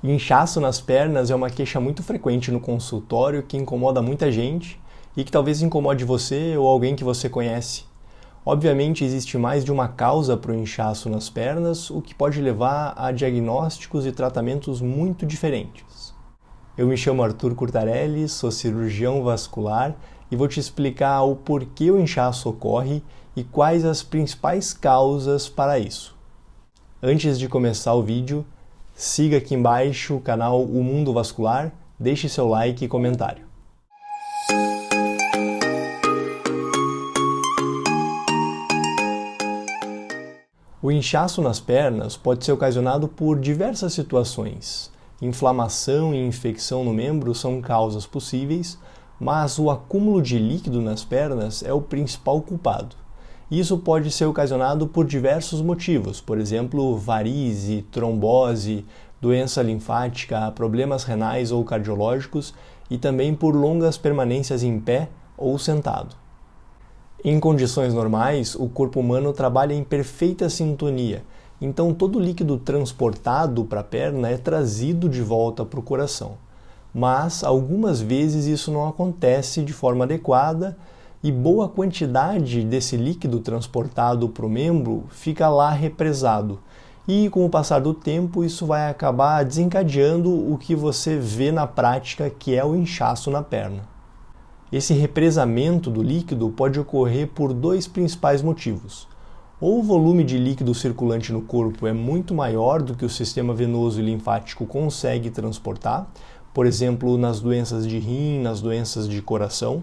Inchaço nas pernas é uma queixa muito frequente no consultório que incomoda muita gente e que talvez incomode você ou alguém que você conhece. Obviamente, existe mais de uma causa para o inchaço nas pernas, o que pode levar a diagnósticos e tratamentos muito diferentes. Eu me chamo Arthur Curtarelli, sou cirurgião vascular e vou te explicar o porquê o inchaço ocorre e quais as principais causas para isso. Antes de começar o vídeo, siga aqui embaixo o canal O Mundo Vascular, deixe seu like e comentário. O inchaço nas pernas pode ser ocasionado por diversas situações. Inflamação e infecção no membro são causas possíveis, mas o acúmulo de líquido nas pernas é o principal culpado. Isso pode ser ocasionado por diversos motivos, por exemplo, varize, trombose, doença linfática, problemas renais ou cardiológicos e também por longas permanências em pé ou sentado. Em condições normais, o corpo humano trabalha em perfeita sintonia, então todo o líquido transportado para a perna é trazido de volta para o coração. Mas algumas vezes isso não acontece de forma adequada e boa quantidade desse líquido transportado para o membro fica lá represado. E com o passar do tempo isso vai acabar desencadeando o que você vê na prática, que é o inchaço na perna. Esse represamento do líquido pode ocorrer por dois principais motivos. Ou o volume de líquido circulante no corpo é muito maior do que o sistema venoso e linfático consegue transportar, por exemplo, nas doenças de rim, nas doenças de coração,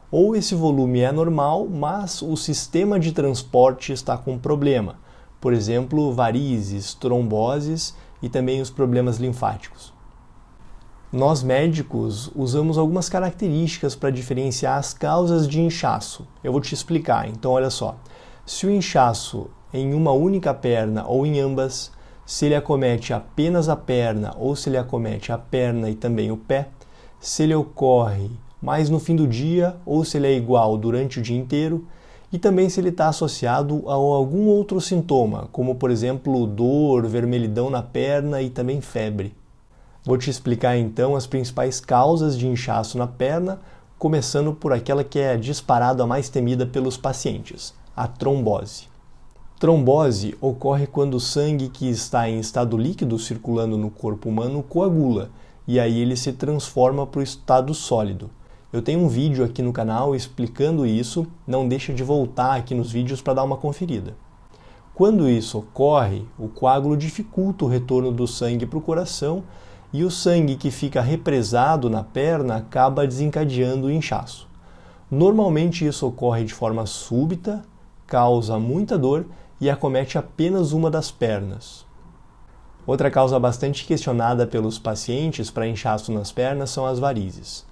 ou esse volume é normal, mas o sistema de transporte está com problema, por exemplo, varizes, tromboses e também os problemas linfáticos. Nós médicos usamos algumas características para diferenciar as causas de inchaço. Eu vou te explicar, então olha só. Se o inchaço é em uma única perna ou em ambas, se ele acomete apenas a perna ou se ele acomete a perna e também o pé, se ele ocorre mais no fim do dia ou se ele é igual durante o dia inteiro e também se ele está associado a algum outro sintoma, como por exemplo dor, vermelhidão na perna e também febre. Vou te explicar então as principais causas de inchaço na perna, começando por aquela que é disparado a mais temida pelos pacientes, a trombose. Trombose ocorre quando o sangue que está em estado líquido circulando no corpo humano coagula, e aí ele se transforma para o estado sólido. Eu tenho um vídeo aqui no canal explicando isso, não deixa de voltar aqui nos vídeos para dar uma conferida. Quando isso ocorre, o coágulo dificulta o retorno do sangue para o coração e o sangue que fica represado na perna acaba desencadeando o inchaço. Normalmente isso ocorre de forma súbita, causa muita dor e acomete apenas uma das pernas. Outra causa bastante questionada pelos pacientes para inchaço nas pernas são as varizes.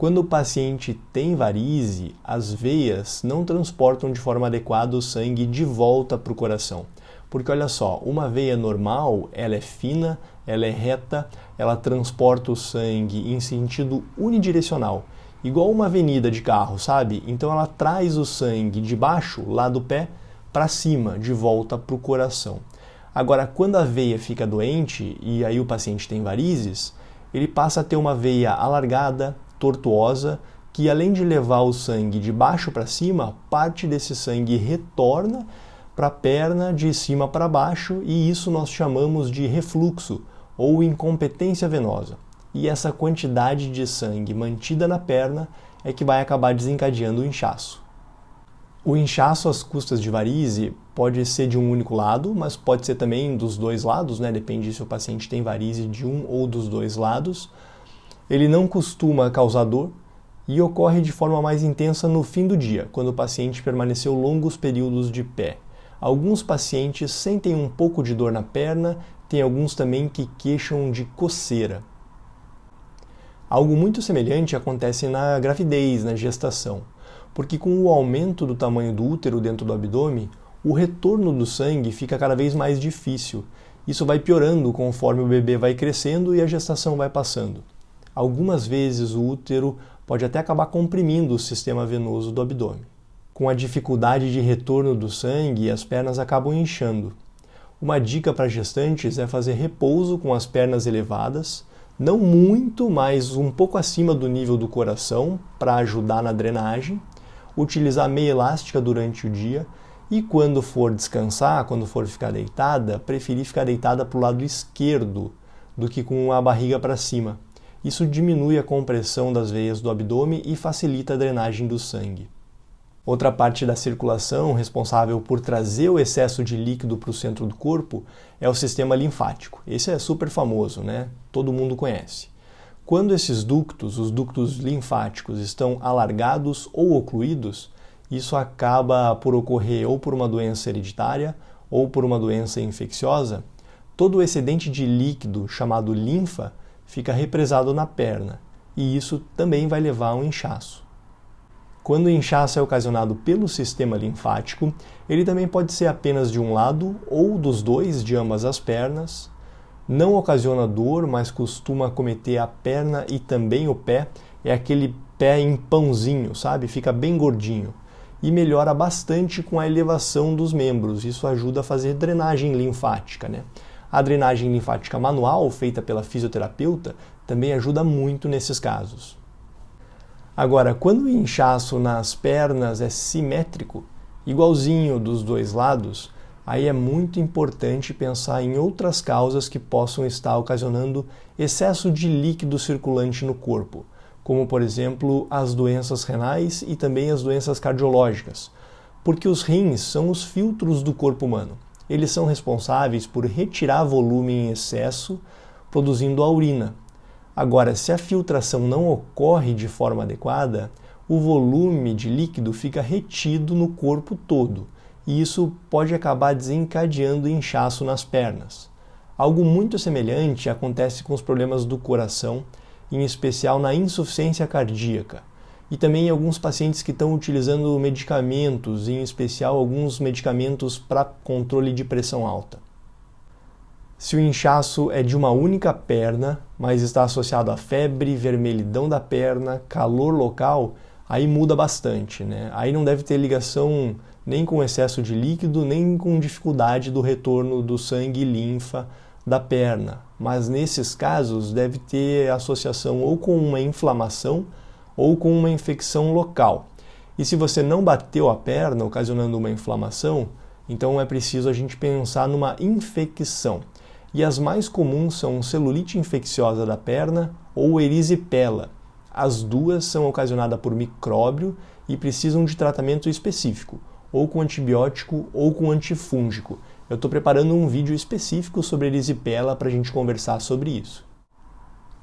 Quando o paciente tem varize, as veias não transportam de forma adequada o sangue de volta para o coração. Porque olha só, uma veia normal, ela é fina, ela é reta, ela transporta o sangue em sentido unidirecional, igual uma avenida de carro, sabe? Então ela traz o sangue de baixo, lá do pé, para cima, de volta para o coração. Agora, quando a veia fica doente, e aí o paciente tem varizes, ele passa a ter uma veia alargada, tortuosa, que além de levar o sangue de baixo para cima, parte desse sangue retorna para a perna de cima para baixo e isso nós chamamos de refluxo ou incompetência venosa. E essa quantidade de sangue mantida na perna é que vai acabar desencadeando o inchaço. O inchaço às custas de varize pode ser de um único lado, mas pode ser também dos dois lados, né? Depende se o paciente tem varize de um ou dos dois lados. Ele não costuma causar dor e ocorre de forma mais intensa no fim do dia, quando o paciente permaneceu longos períodos de pé. Alguns pacientes sentem um pouco de dor na perna, tem alguns também que queixam de coceira. Algo muito semelhante acontece na gravidez, na gestação, porque com o aumento do tamanho do útero dentro do abdômen, o retorno do sangue fica cada vez mais difícil. Isso vai piorando conforme o bebê vai crescendo e a gestação vai passando. Algumas vezes o útero pode até acabar comprimindo o sistema venoso do abdômen. Com a dificuldade de retorno do sangue, as pernas acabam inchando. Uma dica para gestantes é fazer repouso com as pernas elevadas, não muito, mas um pouco acima do nível do coração, para ajudar na drenagem, utilizar meia elástica durante o dia e quando for descansar, quando for ficar deitada, preferir ficar deitada para o lado esquerdo do que com a barriga para cima. Isso diminui a compressão das veias do abdômen e facilita a drenagem do sangue. Outra parte da circulação responsável por trazer o excesso de líquido para o centro do corpo é o sistema linfático. Esse é super famoso, né? Todo mundo conhece. Quando esses ductos, os ductos linfáticos, estão alargados ou ocluídos, isso acaba por ocorrer ou por uma doença hereditária ou por uma doença infecciosa. Todo o excedente de líquido, chamado linfa, fica represado na perna, e isso também vai levar a um inchaço. Quando o inchaço é ocasionado pelo sistema linfático, ele também pode ser apenas de um lado ou dos dois, de ambas as pernas. Não ocasiona dor, mas costuma acometer a perna e também o pé. É aquele pé em pãozinho, sabe? Fica bem gordinho. E melhora bastante com a elevação dos membros. Isso ajuda a fazer drenagem linfática, né? A drenagem linfática manual, feita pela fisioterapeuta, também ajuda muito nesses casos. Agora, quando o inchaço nas pernas é simétrico, igualzinho dos dois lados, aí é muito importante pensar em outras causas que possam estar ocasionando excesso de líquido circulante no corpo, como, por exemplo, as doenças renais e também as doenças cardiológicas, porque os rins são os filtros do corpo humano. Eles são responsáveis por retirar volume em excesso, produzindo a urina. Agora, se a filtração não ocorre de forma adequada, o volume de líquido fica retido no corpo todo, e isso pode acabar desencadeando inchaço nas pernas. Algo muito semelhante acontece com os problemas do coração, em especial na insuficiência cardíaca, e também em alguns pacientes que estão utilizando medicamentos, em especial alguns medicamentos para controle de pressão alta. Se o inchaço é de uma única perna, mas está associado a febre, vermelhidão da perna, calor local, aí muda bastante, né? Aí não deve ter ligação nem com excesso de líquido, nem com dificuldade do retorno do sangue e linfa da perna. Mas nesses casos deve ter associação ou com uma inflamação ou com uma infecção local. E se você não bateu a perna, ocasionando uma inflamação, então é preciso a gente pensar numa infecção. E as mais comuns são celulite infecciosa da perna ou erisipela. As duas são ocasionadas por micróbio e precisam de tratamento específico, ou com antibiótico ou com antifúngico. Eu estou preparando um vídeo específico sobre erisipela para a gente conversar sobre isso.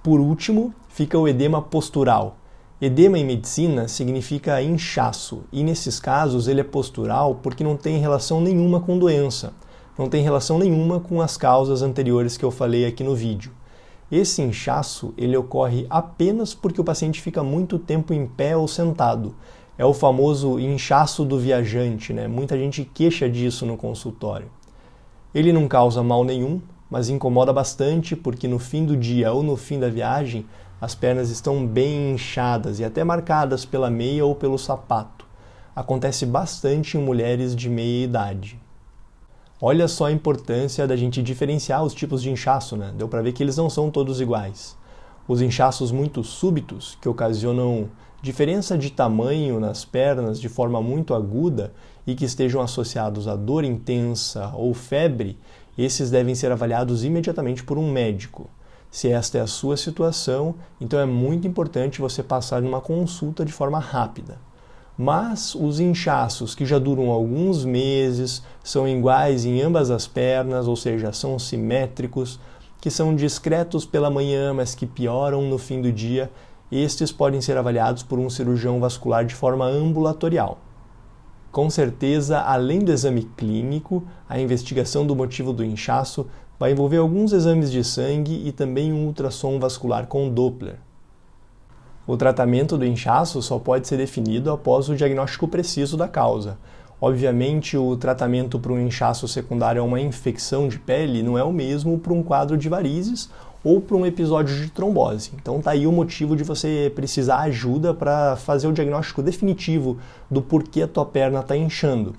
Por último, fica o edema postural. Edema em medicina significa inchaço, e nesses casos ele é postural porque não tem relação nenhuma com doença, não tem relação nenhuma com as causas anteriores que eu falei aqui no vídeo. Esse inchaço ele ocorre apenas porque o paciente fica muito tempo em pé ou sentado. É o famoso inchaço do viajante, né? Muita gente queixa disso no consultório. Ele não causa mal nenhum, mas incomoda bastante porque no fim do dia ou no fim da viagem as pernas estão bem inchadas e até marcadas pela meia ou pelo sapato. Acontece bastante em mulheres de meia idade. Olha só a importância da gente diferenciar os tipos de inchaço, né? Deu para ver que eles não são todos iguais. Os inchaços muito súbitos, que ocasionam diferença de tamanho nas pernas de forma muito aguda e que estejam associados a dor intensa ou febre, esses devem ser avaliados imediatamente por um médico. Se esta é a sua situação, então é muito importante você passar numa consulta de forma rápida. Mas os inchaços que já duram alguns meses, são iguais em ambas as pernas, ou seja, são simétricos, que são discretos pela manhã, mas que pioram no fim do dia, estes podem ser avaliados por um cirurgião vascular de forma ambulatorial. Com certeza, além do exame clínico, a investigação do motivo do inchaço vai envolver alguns exames de sangue e também um ultrassom vascular com Doppler. O tratamento do inchaço só pode ser definido após o diagnóstico preciso da causa. Obviamente, o tratamento para um inchaço secundário a uma infecção de pele não é o mesmo para um quadro de varizes ou para um episódio de trombose. Então tá aí o motivo de você precisar ajuda para fazer o diagnóstico definitivo do porquê a tua perna está inchando.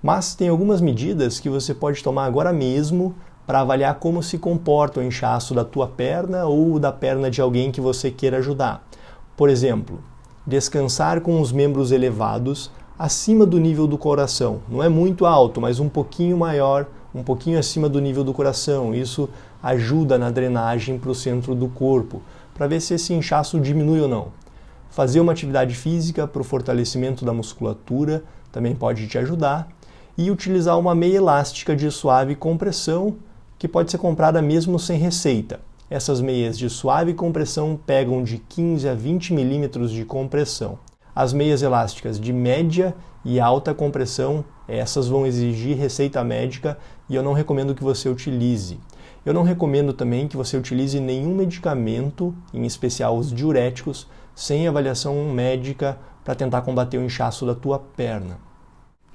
Mas tem algumas medidas que você pode tomar agora mesmo para avaliar como se comporta o inchaço da tua perna ou da perna de alguém que você queira ajudar. Por exemplo, descansar com os membros elevados acima do nível do coração. Não é muito alto, mas um pouquinho maior, um pouquinho acima do nível do coração. Isso ajuda na drenagem para o centro do corpo, para ver se esse inchaço diminui ou não. Fazer uma atividade física para o fortalecimento da musculatura também pode te ajudar. E utilizar uma meia elástica de suave compressão, que pode ser comprada mesmo sem receita. Essas meias de suave compressão pegam de 15 a 20 milímetros de compressão. As meias elásticas de média e alta compressão, essas vão exigir receita médica e eu não recomendo que você utilize. Eu não recomendo também que você utilize nenhum medicamento, em especial os diuréticos, sem avaliação médica para tentar combater o inchaço da tua perna.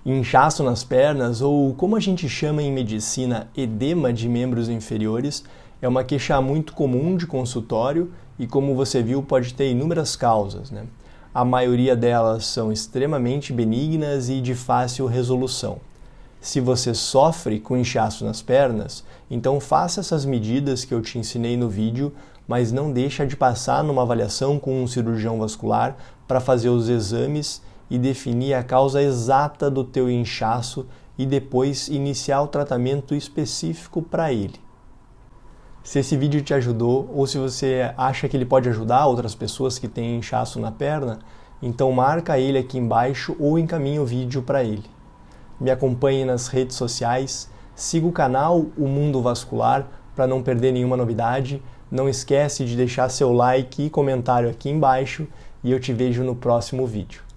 Inchaço nas pernas, ou como a gente chama em medicina, edema de membros inferiores, é uma queixa muito comum de consultório e, como você viu, pode ter inúmeras causas, né? A maioria delas são extremamente benignas e de fácil resolução. Se você sofre com inchaço nas pernas, então faça essas medidas que eu te ensinei no vídeo, mas não deixa de passar numa avaliação com um cirurgião vascular para fazer os exames e definir a causa exata do teu inchaço e depois iniciar o tratamento específico para ele. Se esse vídeo te ajudou ou se você acha que ele pode ajudar outras pessoas que têm inchaço na perna, então marca ele aqui embaixo ou encaminha o vídeo para ele. Me acompanhe nas redes sociais, siga o canal O Mundo Vascular para não perder nenhuma novidade. Não esquece de deixar seu like e comentário aqui embaixo e eu te vejo no próximo vídeo.